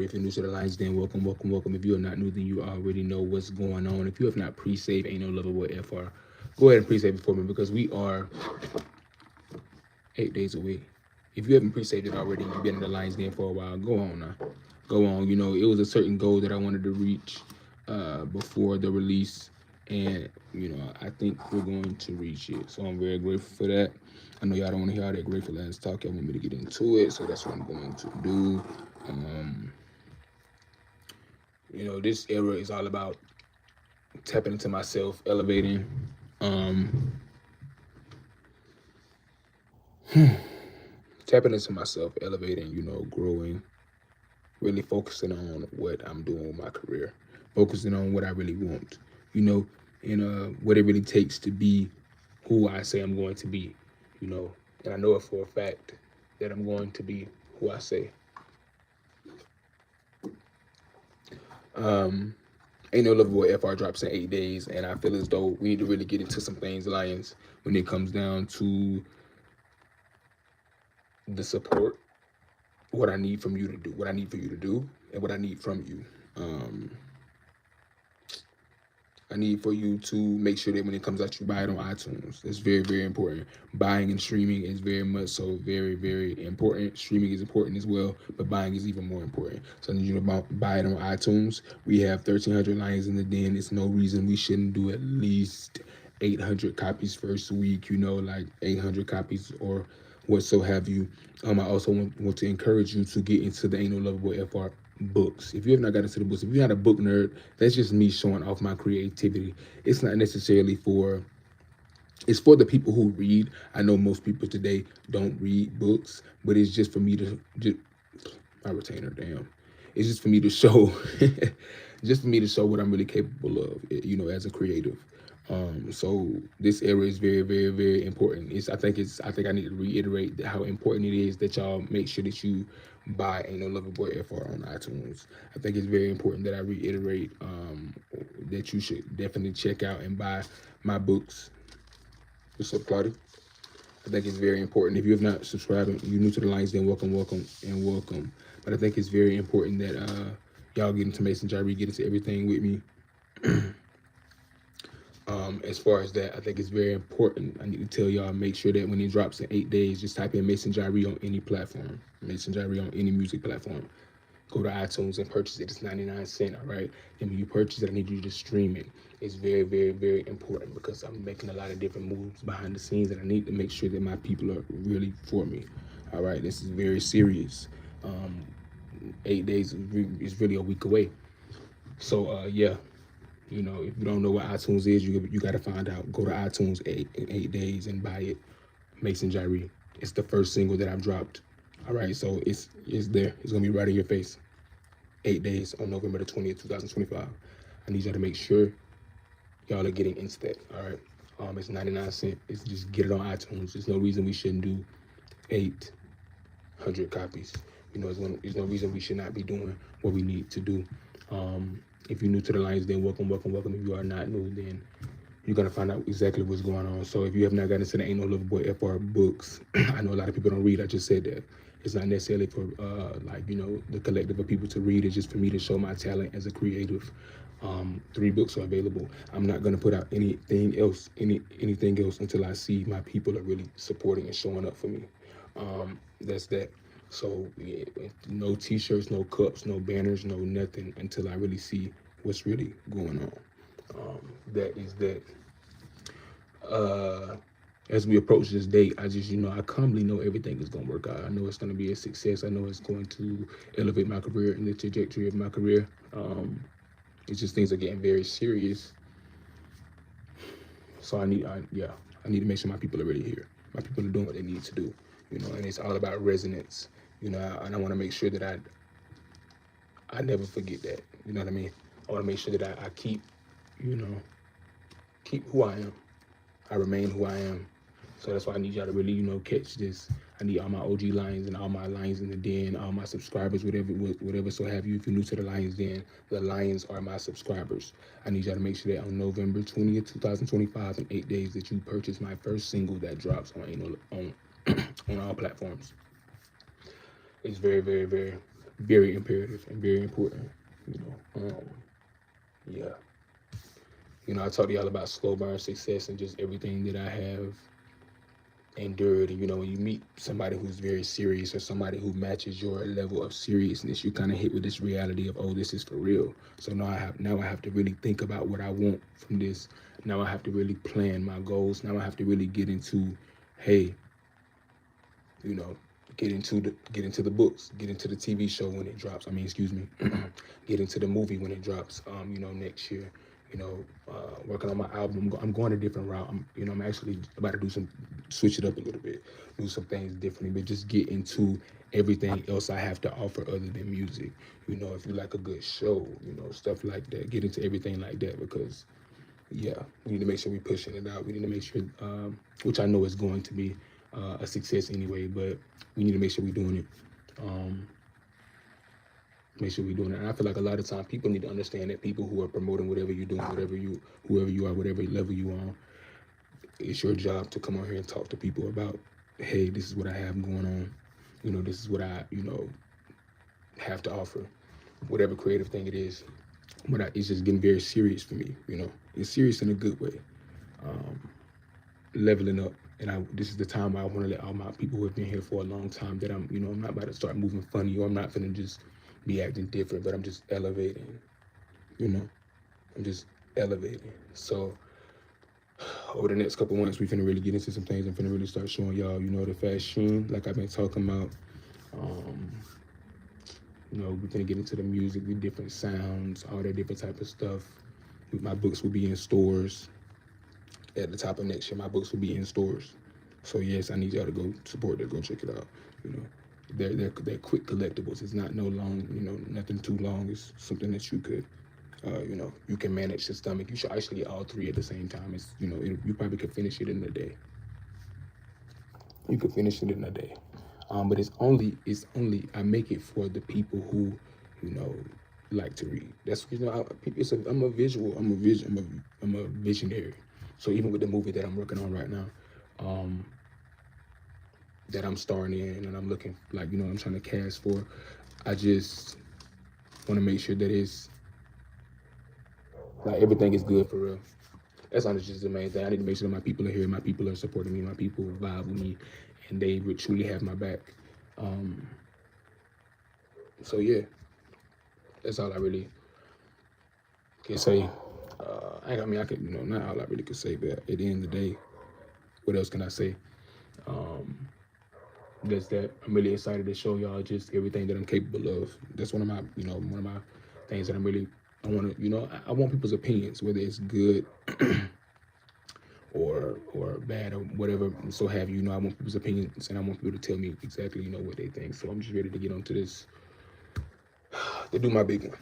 If you're new to the Lions Den, welcome, welcome, welcome. If you are not new, then you already know what's going on. If you have not pre-saved Ain't No Lover Boy FR, go ahead and pre-save it for me because we are 8 days away. If you haven't pre-saved it already, you've been in the Lions Den for a while, go on now. Go on. You know, it was a certain goal that I wanted to reach before the release. And, you know, I think we're going to reach it. So I'm very grateful for that. I know y'all don't want to hear all that grateful ass talk. Y'all want me to get into it. So that's what I'm going to do. Um, you know, this era is all about tapping into myself, elevating, um, tapping into myself, elevating, you know, growing, really focusing on what I'm doing with my career, focusing on what I really want, you know, and what it really takes to be who I say I'm going to be, you know, and I know it for a fact that I'm going to be who I say. Um, Ain't No Lover Boy FR drops in 8 days, and I feel as though we need to really get into some things, Lions, when it comes down to the support, what I need from you to do, what I need for you to do, and what I need from you. Um, I need for you to make sure that when it comes out, you buy it on iTunes. That's very, very important. Buying and streaming is very much so very, very important. Streaming is important as well, but buying is even more important. So I need you to buy it on iTunes. We have 1,300 Lions in the Den. It's no reason we shouldn't do at least 800 copies first week, you know, like 800 copies or what so have you. I also want to encourage you to get into the Ain't No Lover Boy FR books. If you have not got into the books, if you're not a book nerd, that's just me showing off my creativity. It's not necessarily for, it's for the people who read. I know most people today don't read books, but it's just for me to just, my retainer, damn. It's just for me to show, just for me to show what I'm really capable of, you know, as a creative. So this era is very, very, very important. I think I need to reiterate how important it is that y'all make sure that you buy Ain't No Lover Boy FR on iTunes. I think it's very important that I reiterate that you should definitely check out and buy my books. What's up, Claudia? I think it's very important. If you have not subscribed, you're new to the Lions, then welcome, welcome, and welcome. But I think it's very important that y'all get into Mason Jyree, get into everything with me. As far as that, I think it's very important. I need to tell y'all, make sure that when it drops in 8 days, just type in Mason Jyree on any platform. Mason Jyree on any music platform. Go to iTunes and purchase it. It's 99 cents, all right? And when you purchase it, I need you to stream it. It's very, very, very important because I'm making a lot of different moves behind the scenes and I need to make sure that my people are really for me. All right, this is very serious. Um, 8 days is really a week away. So, yeah, you know, if you don't know what iTunes is, you got to find out. Go to iTunes in 8 days and buy it. Mason Jyree. It's the first single that I've dropped. All right, so it's there. It's gonna be right in your face. 8 days on November the 20th, 2025. I need y'all to make sure y'all are getting into that. All right. It's 99 cents. It's just get it on iTunes. There's no reason we shouldn't do 800 copies. You know, there's no reason we should not be doing what we need to do. If you're new to the Lions, then welcome, welcome, welcome. If you are not new, then you're gonna find out exactly what's going on. So if you have not gotten into the Ain't No Lover Boy FR books, I know a lot of people don't read. I just said that. It's not necessarily for like, you know, the collective of people to read. It's just for me to show my talent as a creative. 3 books are available. I'm not gonna put out anything else until I see my people are really supporting and showing up for me. That's that. So yeah, no T-shirts, no cups, no banners, no nothing until I really see what's really going on. That is that. Uh, as we approach this date, I just, you know, I calmly know everything is gonna work out. I know it's gonna be a success. I know it's going to elevate my career and the trajectory of my career. It's just things are getting very serious. So I need to make sure my people are really here. My people are doing what they need to do, you know, and it's all about resonance, you know, and I want to make sure that I never forget that, you know what I mean? I want to make sure that I keep, you know, keep who I am. I remain who I am. So that's why I need y'all to really, you know, catch this. I need all my OG Lions and all my Lions in the Den, all my subscribers, whatever so have you. If you're new to the Lions Den, the Lions are my subscribers. I need y'all to make sure that on November 20th, 2025, in 8 days, that you purchase my first single that drops on on all platforms. It's very, very, very very imperative and very important. You know, yeah. You know, I talked to y'all about slow burn success and just everything that I have endured. And you know, when you meet somebody who's very serious or somebody who matches your level of seriousness, you kind of hit with this reality of, oh, this is for real. So now I have to really think about what I want from this. Now I have to really plan my goals. Now I have to really get into, hey, you know, get into the books, get into the TV show when it drops. I mean, excuse me, get into the movie when it drops. You know, next year. You know, working on my album. I'm going a different route. I'm actually about to switch it up a little bit, do some things differently, but just get into everything else I have to offer other than music. You know, if you like a good show, you know, stuff like that. Get into everything like that because, yeah, we need to make sure we're pushing it out. We need to make sure, which I know is going to be a success anyway, but we need to make sure we're doing it. Make sure we're doing it. And I feel like a lot of times people need to understand that people who are promoting whatever you're doing, whoever you are, whatever level you are, it's your job to come on here and talk to people about, hey, this is what I have going on. You know, this is what I, you know, have to offer, whatever creative thing it is. But it's just getting very serious for me. You know, it's serious in a good way. Leveling up, and this is the time where I want to let all my people who have been here for a long time that I'm, you know, I'm not about to start moving funny, or I'm not gonna just be acting different, but I'm just elevating. You know, I'm just elevating. So over the next couple months, we finna really get into some things. I'm finna really start showing y'all, you know, the fashion like I've been talking about. You know, we're gonna get into the music, the different sounds, all that different type of stuff. My books will be in stores at the top of next year. My books will be in stores. So yes, I need y'all to go support that, go check it out. You know, they're quick collectibles. It's not no long, you know, nothing too long. It's something that you could, you know, you can manage your stomach. You should actually get all three at the same time. It's, you know, you probably could finish it in a day. You could finish it in a day. But it's only I make it for the people who, you know, like to read. That's, you know, I'm a visionary. So even with the movie that I'm working on right now, that I'm starring in and I'm looking, like, you know, I'm trying to cast for, I just want to make sure that it's like everything is good for real. That's honestly just the main thing. I need to make sure that my people are here, my people are supporting me, my people vibe with me, and they would truly have my back. So yeah, that's all I really can say. I mean, I could, you know, not all I really could say, but at the end of the day, what else can I say? That's that. I'm really excited to show y'all just everything that I'm capable of. That's one of my, you know, one of my things that I want to, you know, I want people's opinions, whether it's good or bad or whatever. So have you know, I want people's opinions and I want people to tell me exactly, you know, what they think. So I'm just ready to get onto this, to do my big one.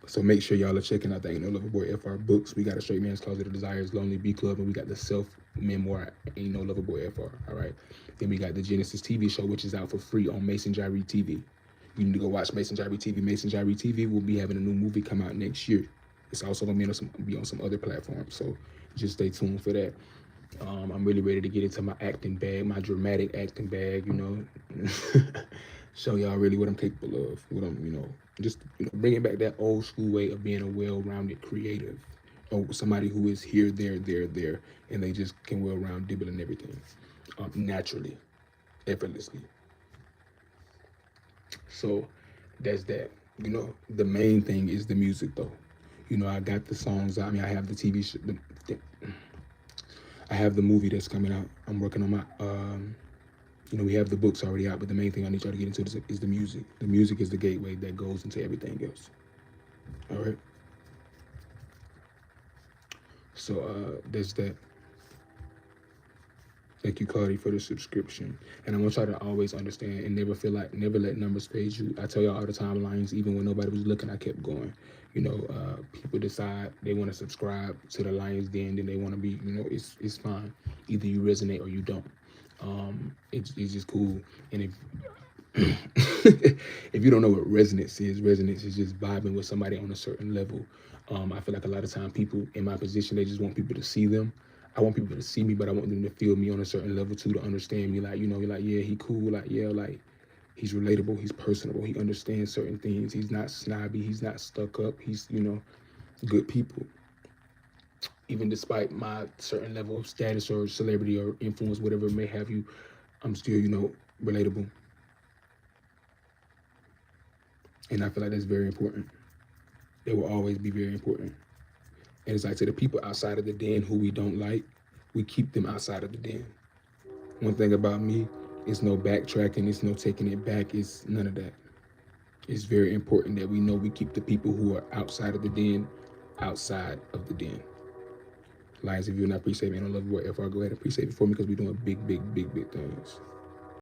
So make sure y'all are checking out the Ain't No Lover Boy FR books. We got a Straight Man's Closet of Desires, Lonely B Club, and we got the self-memoir Ain't No Lover Boy FR, all right? Then we got the Genesis TV show, which is out for free on Mason Jyree TV. You need to go watch Mason Jyree TV. Mason Jyree TV will be having a new movie come out next year. It's also going to be on some other platforms, so just stay tuned for that. I'm really ready to get into my acting bag, my dramatic acting bag, you know. Show y'all really what I'm capable of, what I'm, you know, just, you know, bringing back that old school way of being a well-rounded creative, or somebody who is here, there, and they just can well-round dibble and everything, naturally, effortlessly. So that's that. You know, the main thing is the music, though. You know, I got the songs. I mean, I have the TV show. I have the movie that's coming out. I'm working on my. You know, we have the books already out, but the main thing I need y'all to get into is the music. The music is the gateway that goes into everything else. All right. So there's that. Thank you, Cardi, for the subscription. And I want y'all to always understand and never let numbers phase you. I tell y'all all the time, Lions, even when nobody was looking, I kept going. You know, people decide they want to subscribe to the Lions Den, then they want to be, you know, it's fine. Either you resonate or you don't. It's just cool. And if you don't know what resonance is just vibing with somebody on a certain level. I feel like a lot of time people in my position, they just want people to see them. I want people to see me, but I want them to feel me on a certain level too, to understand me. Like, you know, like, yeah, he cool. Like, yeah, like, He's relatable, he's personable, he understands certain things. He's not snobby, he's not stuck up, he's, good people. Even despite my certain level of status or celebrity or influence, whatever it may have you, I'm still, relatable. And I feel like that's very important. It will always be very important. And it's like to the people outside of the den who we don't like, we keep them outside of the den. One thing about me, it's no backtracking, it's no taking it back, it's none of that. It's very important that we know we keep the people who are outside of the den outside of the den. Lions, if you're not pre-saving, I don't love your FR, go ahead and pre-save it for me because we're doing big, big, big, big things.